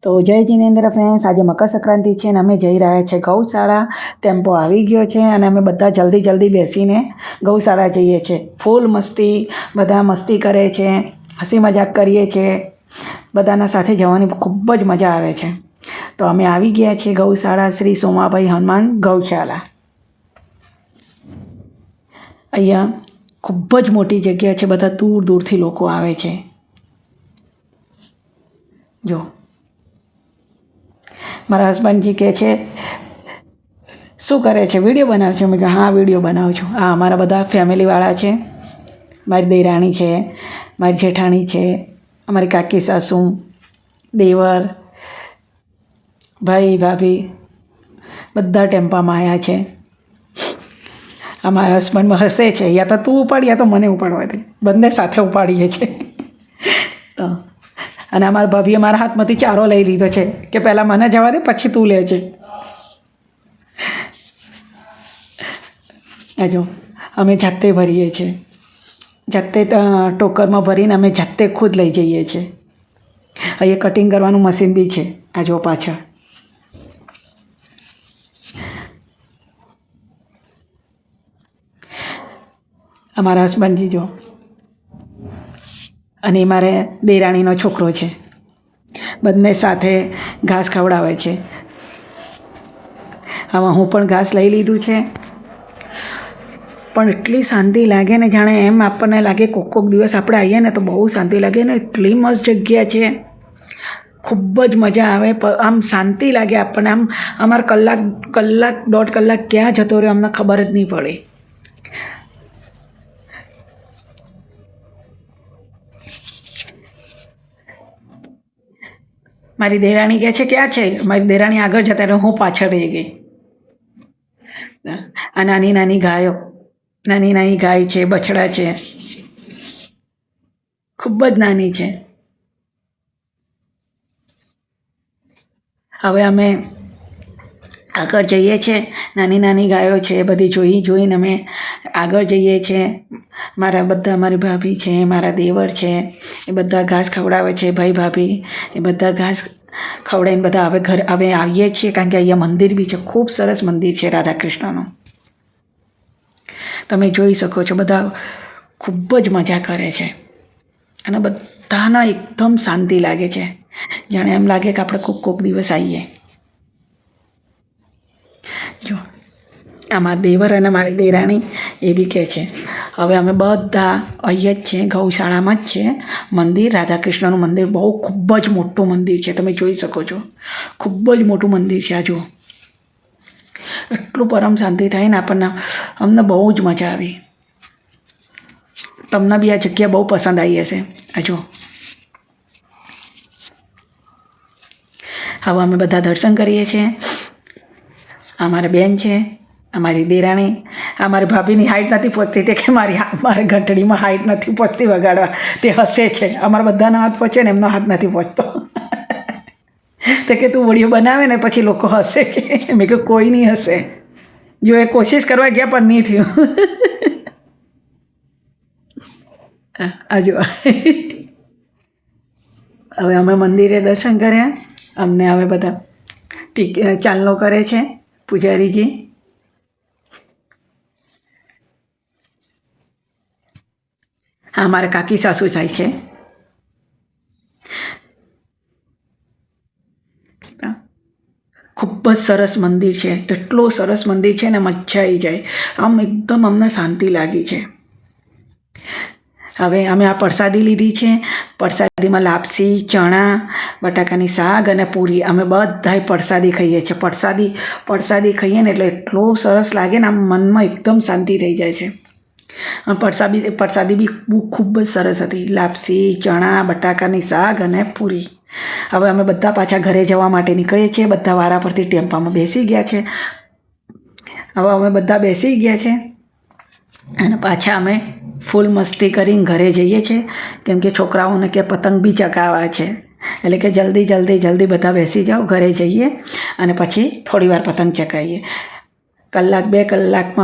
તો જય જિનેન્દ્ર ફ્રેન્ડ્સ, આજે મકર સંક્રાંતિ છે અને અમે જઈ રહ્યા છીએ ગૌશાળા. ટેમ્પો આવી ગયો છે અને અમે બધા જલ્દી બેસીને ગૌશાળા જઈએ છીએ. ફૂલ મસ્તી, બધા મસ્તી કરે છે, હસી મજાક કરીએ છીએ. બધાના સાથે જવાની ખૂબ જ મજા આવે છે. તો અમે આવી ગયા છીએ ગૌશાળા, શ્રી સોમાભાઈ હનુમાન ગૌશાળા. અહીંયા ખૂબ જ મોટી જગ્યા છે, બધા દૂર દૂરથી લોકો આવે છે. જો મારા હસબન્ડજી કહે છે, શું કરે છે, વિડીયો બનાવ છો? મેં કહ્યું હા, વિડીયો બનાવું છું. આ અમારા બધા ફેમિલીવાળા છે. મારી દેરાણી છે, મારી જેઠાણી છે, અમારી કાકી સાસુ, દેવર, ભાઈ ભાભી બધા ટેમ્પામાં આવ્યા છે. અમારા હસબન્ડ હસે છે, યા તો તું ઉપાડ યા તો મને ઉપાડવા દે, બંને સાથે ઉપાડીએ છીએ. તો અને અમારા ભાભીએ મારા હાથમાંથી ચારો લઈ લીધો છે કે પહેલાં મને જવા દે, પછી તું લેજે. જો અમે જાતે ભરીએ છીએ, જાતે ટોકરમાં ભરીને અમે જાતે ખુદ લઈ જઈએ છીએ. અહીંયા કટિંગ કરવાનું મશીન બી છે. આ જો પાછળ અમારા હસબન્ડજી જો, અને મારે દેરાણીનો છોકરો છે. બંને સાથે ઘાસ ખવડાવે છે. આમાં હું પણ ઘાસ લઈ લીધું છે. પણ એટલી શાંતિ લાગે ને, જાણે એમ આપણને લાગે કોક દિવસ આપણે આવીએ ને તો બહુ શાંતિ લાગે ને. એટલી મસ્ત જગ્યા છે, ખૂબ જ મજા આવે. આમ શાંતિ લાગે આપણને. આમ અમારે કલાક દોઢ કલાક ક્યાં જતો રહ્યો અમને ખબર જ નહીં પડી. મારી દેરાણી કહે છે ક્યાં છે? મારી દેરાણી આગળ જતા રહે, હું પાછળ રહી ગઈ. આ નાની નાની ગાયો, નાની નાની ગાય છે, બછડા છે, ખૂબ જ નાની છે. હવે અમે આગળ જઈએ છીએ. નાની નાની ગાયો છે, બધી જોઈને અમે આગળ જઈએ છીએ. મારી ભાભી છે, મારા દેવર છે, એ બધા ઘાસ ખવડાવે છે. ભાઈ ભાભી એ બધા ઘાસ ખવડાવીને બધા હવે આવીએ છીએ, કારણ કે અહીંયા મંદિર બી છે. ખૂબ સરસ મંદિર છે રાધા કૃષ્ણનું. તમે જોઈ શકો છો, બધા ખૂબ જ મજા કરે છે અને બધાના એકદમ શાંતિ લાગે છે, જાણે એમ લાગે કે આપણે કોક દિવસ આવીએ. જો અમારા દેવર અને મારી દેરાણી એ બી કહે છે હવે અમે બધા અહીંયા જ છે, ગૌશાળામાં જ છે મંદિર. રાધા કૃષ્ણનું મંદિર બહુ ખૂબ જ મોટું મંદિર છે. તમે જોઈ શકો છો, ખૂબ જ મોટું મંદિર છે. આ જુઓ, એટલું પરમ શાંતિ થાય ને આપણને. અમને બહુ જ મજા આવી. તમને બી આ જગ્યા બહુ પસંદ આવી હશે. આ જુઓ, હવે અમે બધા દર્શન કરીએ છીએ. અમારા બેન છે, અમારી દેરાણી. અમારી ભાભીની હાઈટ નથી પહોંચતી, તે કે મારી ઘંટડીમાં હાઈટ નથી પહોંચતી વગાડવા. તે હસે છે. અમારા બધાનો હાથ પહોંચે ને એમનો હાથ નથી પહોંચતો. તે કે તું વિડીયો બનાવે ને પછી લોકો હસે કે. મેં કહ્યું કોઈ નહીં હસે. જો એ કોશિશ કરવા ગયા પણ નહીં થયું. આ જો હવે અમે મંદિરે દર્શન કર્યા. અમને હવે બધા ચાલનો કરે છે પૂજારીજી. હા, મારા કાકી સાસુ થાય છે. ખૂબ જ સરસ મંદિર છે. એટલું સરસ મંદિર છે ને, મજા આવી જાય. આમ એકદમ અમને શાંતિ લાગી છે. હવે અમે આ પ્રસાદી લીધી છે. પ્રસાદીમાં લાપસી, ચણા, બટાકાની શાક અને પૂરી. અમે બધાય પ્રસાદી ખાઈએ છીએ. પ્રસાદી ખાઈએ ને એટલે એટલું સરસ લાગે ને, આમ મનમાં એકદમ શાંતિ થઈ જાય છે. પ્રસાદી બી ખૂબ જ સરસ હતી. લાપસી, ચણા, બટાકાની શાક અને પૂરી. હવે અમે બધા પાછા ઘરે જવા માટે નીકળીએ છીએ. બધા વારા પરથી ટેમ્પામાં બેસી ગયા છે. હવે અમે બધા બેસી ગયા છે અને પાછા અમે ફૂલ મસ્તી કરીને ઘરે જઈએ છીએ, કેમ કે છોકરાઓને કે પતંગ બી ચગાવવા છે. એટલે કે જલ્દી બધા બેસી જાઓ, ઘરે જઈએ અને પછી થોડી વાર પતંગ ચગાવીએ. કલાક 2 કલાકમાં